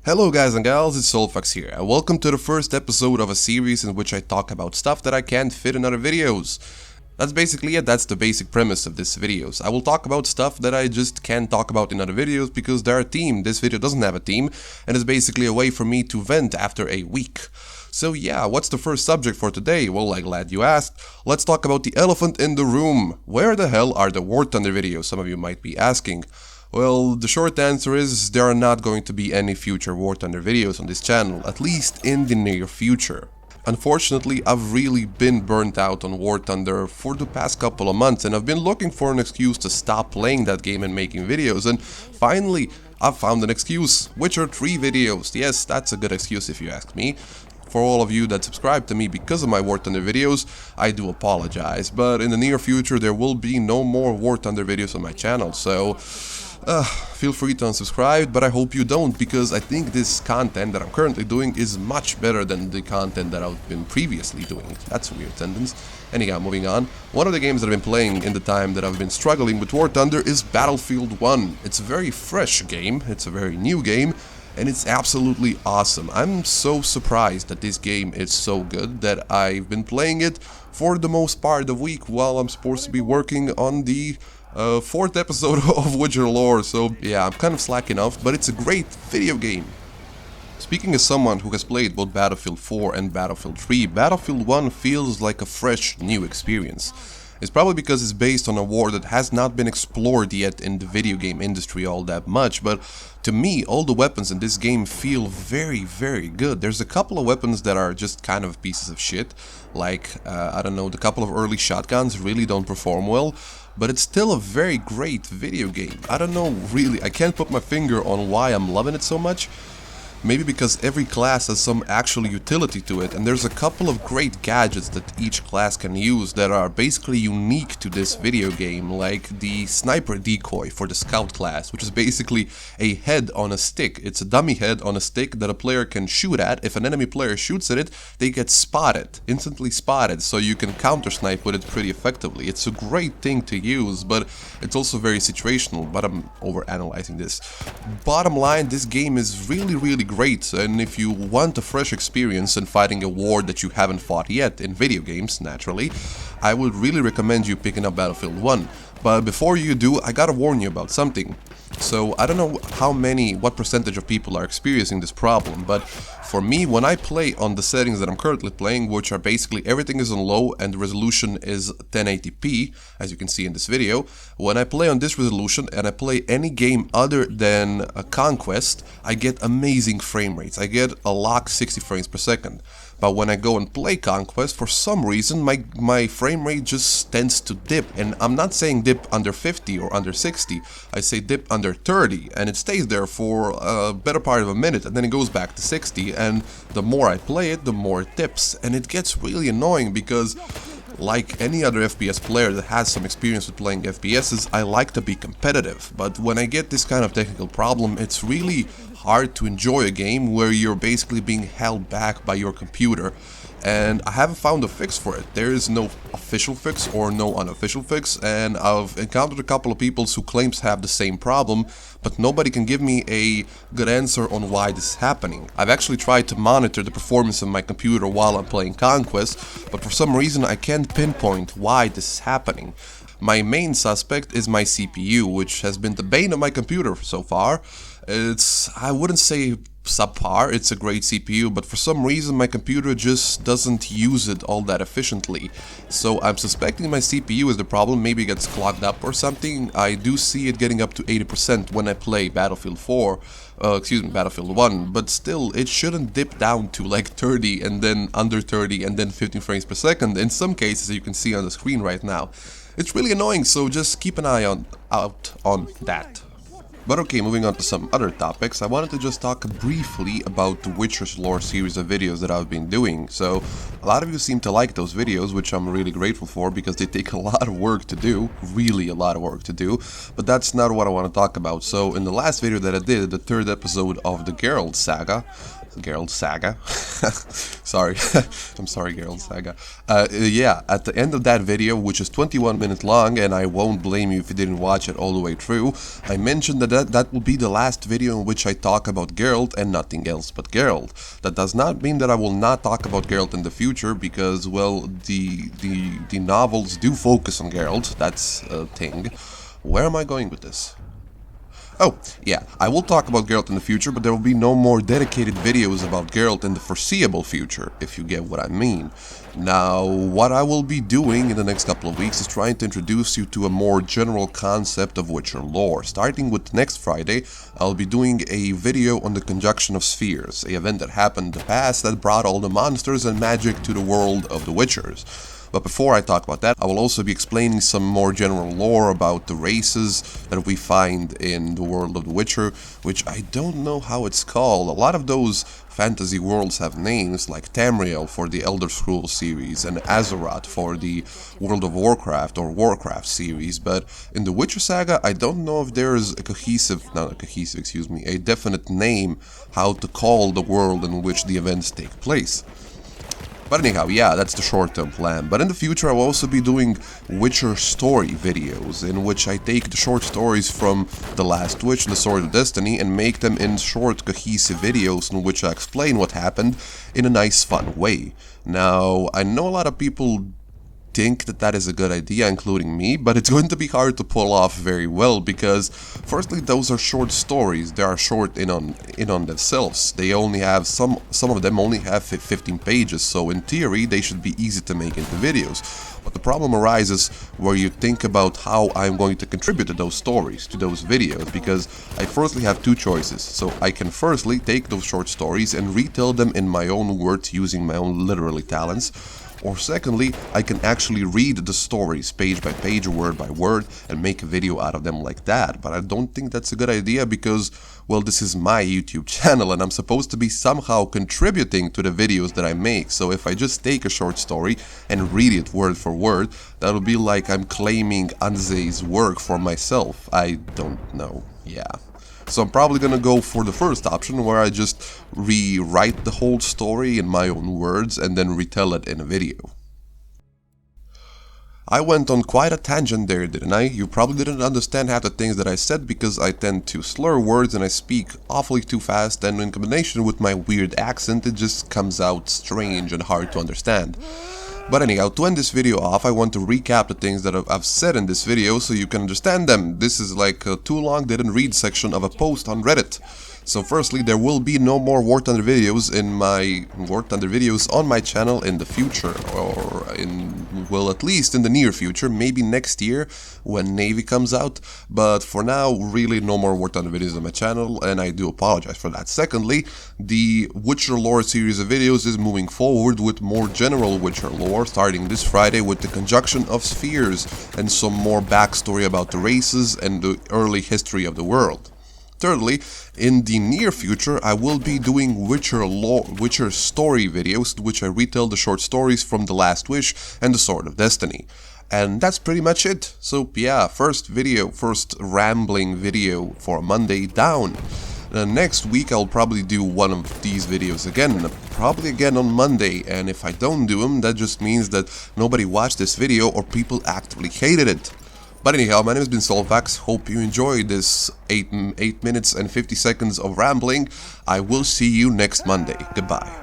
Hello guys and gals, it's Soulfax here, and welcome to the first episode of a series in which I talk about stuff that I can't fit in other videos. That's basically it, that's the basic premise of this videos. I will talk about stuff that I just can't talk about in other videos because they're a theme. This video doesn't have a theme, and it's basically a way for me to vent after a week. So yeah, what's the first subject for today? Well, I'm glad you asked. Let's talk about the elephant in the room. Where the hell are the War Thunder videos, some of you might be asking. Well, the short answer is there are not going to be any future War Thunder videos on this channel, at least in the near future. Unfortunately, I've really been burnt out on War Thunder for the past couple of months, and I've been looking for an excuse to stop playing that game and making videos, and finally I've found an excuse. Witcher 3 videos. Yes, that's a good excuse if you ask me. For all of you that subscribe to me because of my War Thunder videos, I do apologize, but in the near future there will be no more War Thunder videos on my channel, so feel free to unsubscribe, but I hope you don't, because I think this content that I'm currently doing is much better than the content that I've been previously doing. That's a weird sentence. Anyhow, moving on. One of the games that I've been playing in the time that I've been struggling with War Thunder is Battlefield 1. It's a very fresh game, it's a very new game, and it's absolutely awesome. I'm so surprised that this game is so good that I've been playing it for the most part of the week while I'm supposed to be working on the fourth episode of Witcher lore, so yeah, I'm kind of slacking off, but it's a great video game. Speaking as someone who has played both Battlefield 4 and Battlefield 3, Battlefield 1 feels like a fresh, new experience. It's probably because it's based on a war that has not been explored yet in the video game industry all that much, but to me, all the weapons in this game feel very, very good. There's a couple of weapons that are just kind of pieces of shit, like, I don't know, the couple of early shotguns really don't perform well, but it's still a very great video game. I don't know, really, I can't put my finger on why I'm loving it so much. Maybe because every class has some actual utility to it, and there's a couple of great gadgets that each class can use that are basically unique to this video game, like the sniper decoy for the scout class, which is basically a head on a stick. It's a dummy head on a stick that a player can shoot at. If an enemy player shoots at it, they get spotted, instantly spotted, so you can counter snipe with it pretty effectively. It's a great thing to use, but it's also very situational, but I'm overanalyzing this. Bottom line, this game is really great, and if you want a fresh experience in fighting a war that you haven't fought yet in video games, naturally, I would really recommend you picking up Battlefield 1. But before you do, I gotta warn you about something. So I don't know what percentage of people are experiencing this problem, but for me, when I play on the settings that I'm currently playing, which are basically everything is on low and the resolution is 1080p, as you can see in this video, when I play on this resolution and I play any game other than a Conquest, I get amazing frame rates. I get a locked 60 frames per second. But when I go and play Conquest, for some reason my frame rate just tends to dip, and I'm not saying dip under 50 or under 60, I say dip under 30, and it stays there for a better part of a minute, and then it goes back to 60, and the more I play it, the more it dips, and it gets really annoying because, like any other FPS player that has some experience with playing FPSs, I like to be competitive, but when I get this kind of technical problem, it's really hard to enjoy a game where you're basically being held back by your computer, and I haven't found a fix for it. There is no official fix or no unofficial fix, and I've encountered a couple of people who claim to have the same problem, but nobody can give me a good answer on why this is happening. I've actually tried to monitor the performance of my computer while I'm playing Conquest, but for some reason I can't pinpoint why this is happening. My main suspect is my CPU, which has been the bane of my computer so far. I wouldn't say subpar, it's a great CPU, but for some reason my computer just doesn't use it all that efficiently. So I'm suspecting my CPU is the problem, maybe it gets clogged up or something. I do see it getting up to 80% when I play Battlefield 1, but still, it shouldn't dip down to like 30 and then under 30 and then 15 frames per second, in some cases, as you can see on the screen right now. It's really annoying, so just keep an eye out on that. But okay, moving on to some other topics, I wanted to just talk briefly about the Witcher's lore series of videos that I've been doing. So, a lot of you seem to like those videos, which I'm really grateful for, because they take a lot of work to do, really a lot of work to do, but that's not what I want to talk about. So, in the last video that I did, the third episode of the Geralt saga, Geralt Saga. Sorry, I'm sorry, Geralt Saga. Yeah, at the end of that video, which is 21 minutes long, and I won't blame you if you didn't watch it all the way through, I mentioned that will be the last video in which I talk about Geralt and nothing else but Geralt. That does not mean that I will not talk about Geralt in the future, because, well, the novels do focus on Geralt, that's a thing. Where am I going with this? Oh, yeah, I will talk about Geralt in the future, but there will be no more dedicated videos about Geralt in the foreseeable future, if you get what I mean. Now, what I will be doing in the next couple of weeks is trying to introduce you to a more general concept of Witcher lore. Starting with next Friday, I'll be doing a video on the Conjunction of Spheres, an event that happened in the past that brought all the monsters and magic to the world of the Witchers. But before I talk about that, I will also be explaining some more general lore about the races that we find in the world of The Witcher, which I don't know how it's called. A lot of those fantasy worlds have names, like Tamriel for the Elder Scrolls series and Azeroth for the World of Warcraft or Warcraft series, but in the Witcher saga, I don't know if there's a definite name how to call the world in which the events take place. But anyhow, yeah, that's the short-term plan. But in the future, I will also be doing Witcher story videos, in which I take the short stories from The Last Witch and The Sword of Destiny and make them in short, cohesive videos in which I explain what happened in a nice, fun way. Now, I know a lot of people think that is a good idea, including me, but it's going to be hard to pull off very well because, firstly, those are short stories. They are short in on themselves. They only have some of them only have 15 pages, so in theory they should be easy to make into videos. But the problem arises where you think about how I'm going to contribute to those stories, to those videos, because I firstly have two choices. So I can firstly take those short stories and retell them in my own words using my own literary talents. Or secondly, I can actually read the stories page by page, word by word, and make a video out of them like that. But I don't think that's a good idea because, well, this is my YouTube channel and I'm supposed to be somehow contributing to the videos that I make. So if I just take a short story and read it word for word, that'll be like I'm claiming Anze's work for myself. I don't know. Yeah. So I'm probably gonna go for the first option, where I just rewrite the whole story in my own words and then retell it in a video. I went on quite a tangent there, didn't I? You probably didn't understand half the things that I said because I tend to slur words and I speak awfully too fast, and in combination with my weird accent it just comes out strange and hard to understand. But anyhow, to end this video off, I want to recap the things that I've said in this video so you can understand them. This is like a too long didn't read section of a post on Reddit. So firstly, there will be no more War Thunder videos on my channel in the future, or well, at least in the near future, maybe next year when Navy comes out, but for now, really no more War Thunder videos on my channel, and I do apologize for that. Secondly, the Witcher lore series of videos is moving forward with more general Witcher lore, starting this Friday with the Conjunction of Spheres and some more backstory about the races and the early history of the world. Thirdly, in the near future, I will be doing Witcher story videos, in which I retell the short stories from The Last Wish and The Sword of Destiny. And that's pretty much it. So yeah, first rambling video for Monday down. Next week I'll probably do one of these videos again, probably again on Monday, and if I don't do them, that just means that nobody watched this video or people actively hated it. But anyhow, my name has been Soulfax, hope you enjoyed this 8 minutes and 50 seconds of rambling. I will see you next Monday. Goodbye.